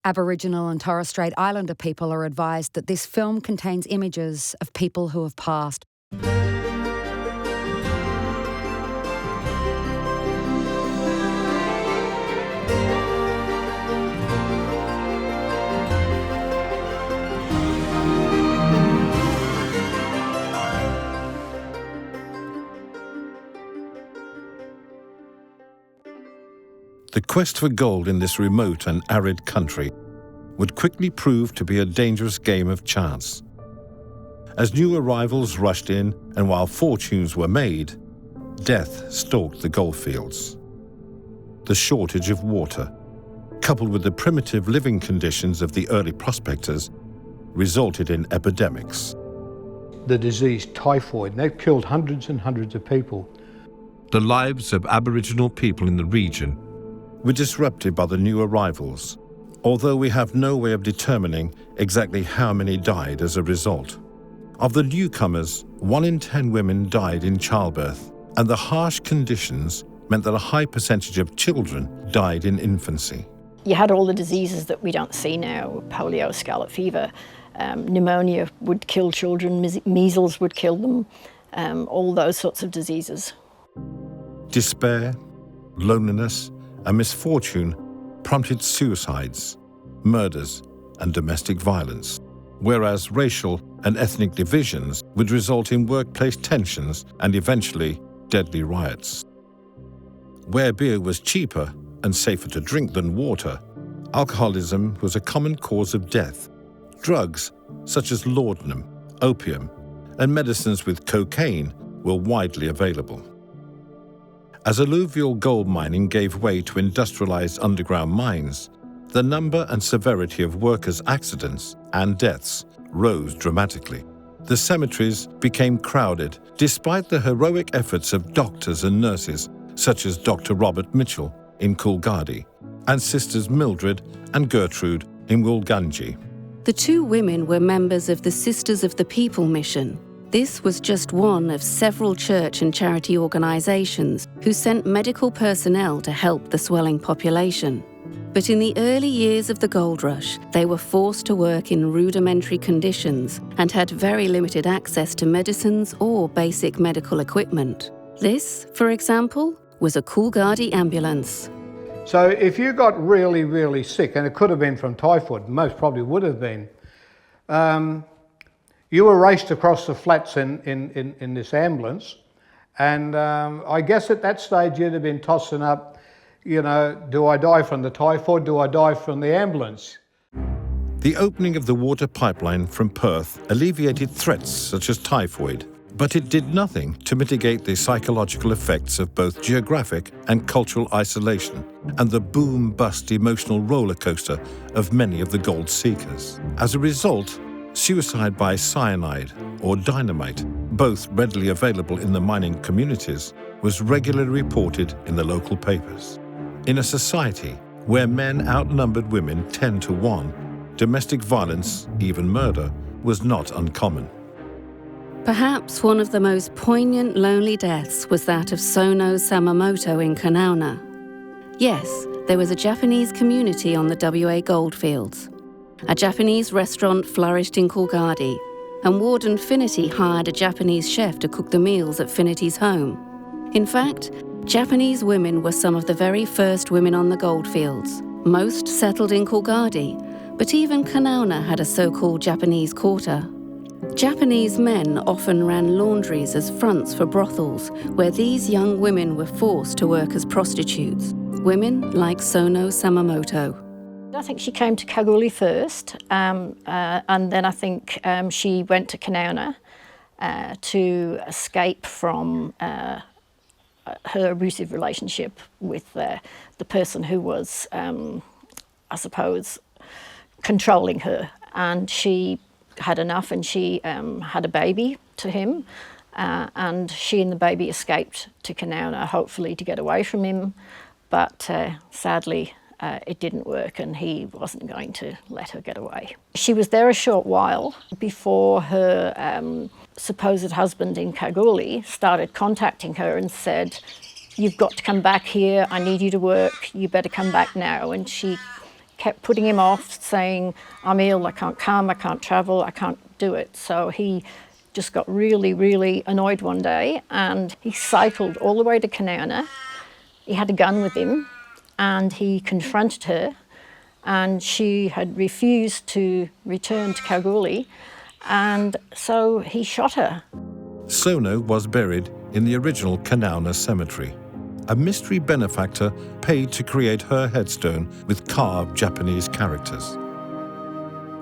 Aboriginal and Torres Strait Islander people are advised that this film contains images of people who have passed. The quest for gold in this remote and arid country would quickly prove to be a dangerous game of chance. As new arrivals rushed in and while fortunes were made, death stalked the goldfields. The shortage of water, coupled with the primitive living conditions of the early prospectors, resulted in epidemics. The disease typhoid, and that killed hundreds and hundreds of people. The lives of Aboriginal people in the region were disrupted by the new arrivals, although we have no way of determining exactly how many died as a result. Of the newcomers, 1 in 10 women died in childbirth, and the harsh conditions meant that a high percentage of children died in infancy. You had all the diseases that we don't see now: polio, scarlet fever, pneumonia would kill children, measles would kill them, all those sorts of diseases. Despair, loneliness, and misfortune prompted suicides, murders, and domestic violence, whereas racial and ethnic divisions would result in workplace tensions and eventually deadly riots. Where beer was cheaper and safer to drink than water, alcoholism was a common cause of death. Drugs such as laudanum, opium, and medicines with cocaine were widely available. As alluvial gold mining gave way to industrialized underground mines, the number and severity of workers' accidents and deaths rose dramatically. The cemeteries became crowded despite the heroic efforts of doctors and nurses such as Dr. Robert Mitchell in Coolgardie and Sisters Mildred and Gertrude in Woolgunji. The two women were members of the Sisters of the People mission. This was just one of several church and charity organisations who sent medical personnel to help the swelling population. But in the early years of the gold rush, they were forced to work in rudimentary conditions and had very limited access to medicines or basic medical equipment. This, for example, was a Coolgardie ambulance. So if you got really, really sick, and it could have been from typhoid, most probably would have been, you were raced across the flats in this ambulance, and I guess at that stage you'd have been tossing up, you know, do I die from the typhoid, do I die from the ambulance? The opening of the water pipeline from Perth alleviated threats such as typhoid, but it did nothing to mitigate the psychological effects of both geographic and cultural isolation and the boom-bust emotional roller coaster of many of the gold seekers. As a result, suicide by cyanide or dynamite, both readily available in the mining communities, was regularly reported in the local papers. In a society where men outnumbered women 10 to 1, domestic violence, even murder, was not uncommon. Perhaps one of the most poignant lonely deaths was that of Sono Samamoto in Kanauna. Yes, there was a Japanese community on the WA goldfields. A Japanese restaurant flourished in Coolgardie, and Warden Finity hired a Japanese chef to cook the meals at Finity's home. In fact, Japanese women were some of the very first women on the goldfields. Most settled in Coolgardie, but even Kanauna had a so-called Japanese quarter. Japanese men often ran laundries as fronts for brothels, where these young women were forced to work as prostitutes. Women like Sono Samamoto. I think she came to Kalgoorlie first, and then I think she went to Kanauna to escape from her abusive relationship with the person who was, I suppose, controlling her. And she had enough, and she had a baby to him, and she and the baby escaped to Kanauna, hopefully to get away from him, but sadly it didn't work, and he wasn't going to let her get away. She was there a short while before her supposed husband in Kalgoorlie started contacting her and said, "You've got to come back here, I need you to work, you better come back now." And she kept putting him off, saying, I'm ill, I can't come, I can't travel, I can't do it. So he just got really, really annoyed one day, and he cycled all the way to Canowna. He had a gun with him, and he confronted her, and she had refused to return to Kalgoorlie, and so he shot her. Sono was buried in the original Canowna cemetery. A mystery benefactor paid to create her headstone with carved Japanese characters.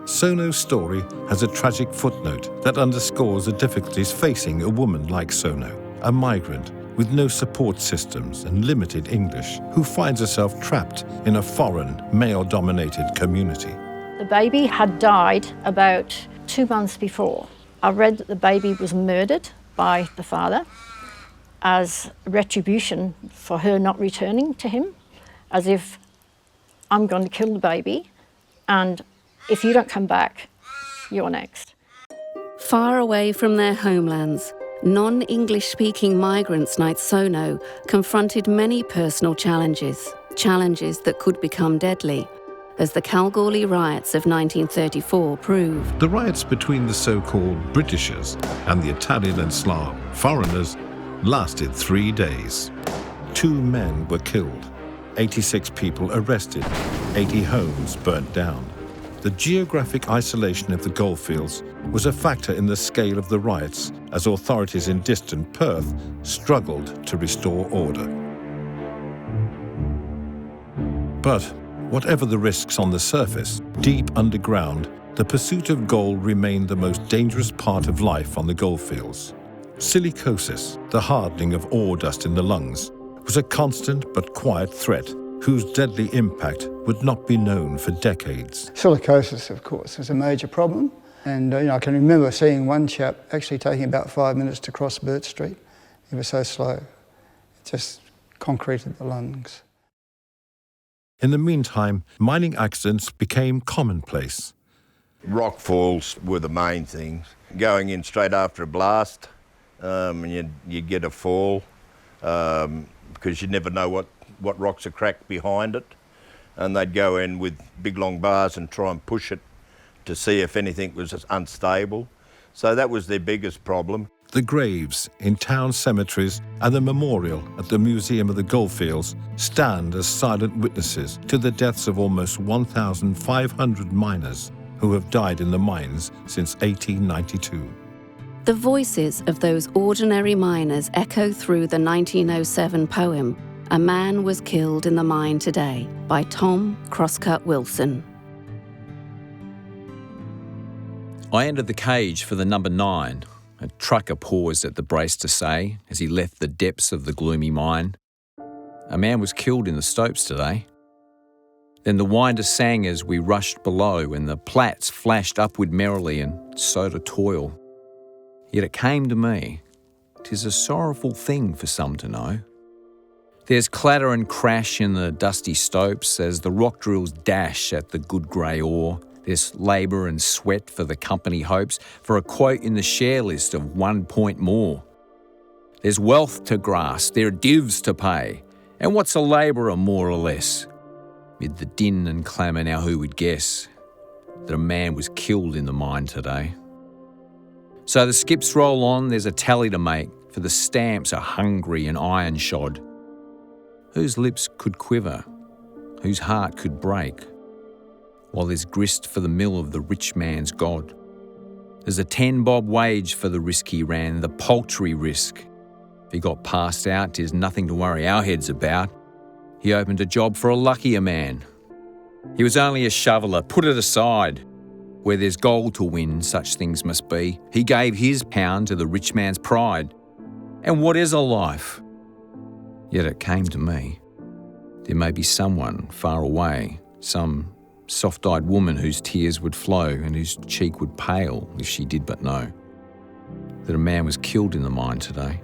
Sono's story has a tragic footnote that underscores the difficulties facing a woman like Sono, a migrant with no support systems and limited English, who finds herself trapped in a foreign, male-dominated community. The baby had died about 2 months before. I read that the baby was murdered by the father as retribution for her not returning to him, as if, I'm going to kill the baby, and if you don't come back, you're next. Far away from their homelands, non-English-speaking migrants like Sono confronted many personal challenges that could become deadly, as the Kalgoorlie riots of 1934 proved. The riots between the so-called Britishers and the Italian and Slav foreigners lasted 3 days. 2 men were killed, 86 people arrested, 80 homes burnt down. The geographic isolation of the goldfields was a factor in the scale of the riots, as authorities in distant Perth struggled to restore order. But whatever the risks on the surface, deep underground, the pursuit of gold remained the most dangerous part of life on the goldfields. Silicosis, the hardening of ore dust in the lungs, was a constant but quiet threat whose deadly impact would not be known for decades. Silicosis, of course, was a major problem. And I can remember seeing one chap actually taking about 5 minutes to cross Burt Street. He was so slow. It just concreted the lungs. In the meantime, mining accidents became commonplace. Rock falls were the main things. Going in straight after a blast, and you'd get a fall, because you never know what rocks are cracked behind it. And they'd go in with big long bars and try and push it to see if anything was unstable. So that was their biggest problem. The graves in town cemeteries and the memorial at the Museum of the Goldfields stand as silent witnesses to the deaths of almost 1,500 miners who have died in the mines since 1892. The voices of those ordinary miners echo through the 1907 poem, A Man Was Killed in the Mine Today, by Tom Crosscut Wilson. I entered the cage for the number 9. A trucker paused at the brace to say, as he left the depths of the gloomy mine, a man was killed in the stopes today. Then the winder sang as we rushed below, and the plats flashed upward merrily, and so to toil. Yet it came to me, 'tis a sorrowful thing for some to know. There's clatter and crash in the dusty stopes as the rock drills dash at the good grey ore. There's labour and sweat for the company hopes for a quote in the share list of 1 point more. There's wealth to grasp, there are divs to pay, and what's a labourer more or less? Mid the din and clamour now who would guess that a man was killed in the mine today? So the skips roll on, there's a tally to make, for the stamps are hungry and iron-shod. Whose lips could quiver, whose heart could break, while there's grist for the mill of the rich man's God. There's a 10-bob wage for the risk he ran, the paltry risk. If he got passed out, 'tis nothing to worry our heads about. He opened a job for a luckier man. He was only a shoveler, put it aside. Where there's gold to win, such things must be. He gave his pound to the rich man's pride. And what is a life? Yet it came to me. There may be someone far away, some soft-eyed woman whose tears would flow and whose cheek would pale if she did but know that a man was killed in the mine today.